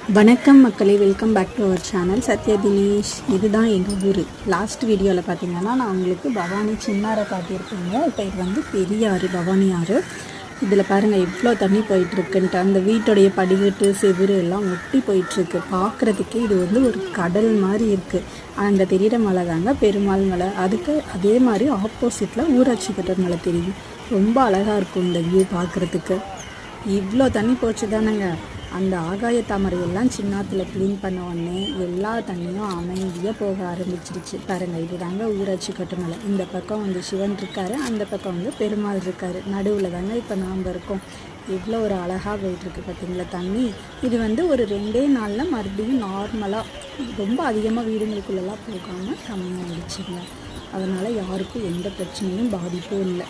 வணக்கம் மக்களே, welcome back to our channel Sathya Dinesh. இதுதான் எங்கள் ஊர். லாஸ்ட் வீடியோவில் பார்த்தீங்கன்னா நான் உங்களுக்கு பவானி சின்னாரை காட்டியிருப்பேங்க. இப்போ இது வந்து பெரிய ஆறு, பவானி ஆறு. இதில் பாருங்கள் எவ்வளோ தண்ணி போயிட்டுருக்குன்ட்டு. அந்த வீட்டுடைய படிக்கட்டு செவுறு எல்லாம் ஒட்டி போயிட்டுருக்கு. பார்க்குறதுக்கே இது வந்து ஒரு கடல் மாதிரி இருக்குது. அங்கே தெரிகிற மலை தாங்க பெருமாள் மலை. அதுக்கு அதே மாதிரி ஆப்போசிட்டில் ஊராட்சி கட்டர் மலை தெரியும். ரொம்ப அழகாக இருக்கும் இந்த வியூ பார்க்குறதுக்கு. இவ்வளோ தண்ணி போச்சு தானேங்க. அந்த ஆகாய தாமரையெல்லாம் சின்னாத்தில் க்ளீன் பண்ண உடனே எல்லா தண்ணியும் அமைதியாக போக ஆரம்பிச்சிருச்சு. பாருங்கள், இது தாங்க ஊராட்சி கட்டுமலை. இந்த பக்கம் வந்து சிவன் இருக்கார், அந்த பக்கம் வந்து பெருமாள் இருக்கார். நடுவில் தாங்க இப்போ நாம் இருக்கோம். இவ்வளோ ஒரு அழகாக போயிட்டுருக்கு பார்த்தீங்களா தண்ணி. இது வந்து ஒரு 2 நாளில் மறுபடியும் நார்மலாக ரொம்ப அதிகமாக வீடுங்களுக்குள்ளெல்லாம் போகாமல் கம்மியாகிடுச்சுங்க. அதனால் யாருக்கும் எந்த பிரச்சனையும் பாதிப்பும் இல்லை.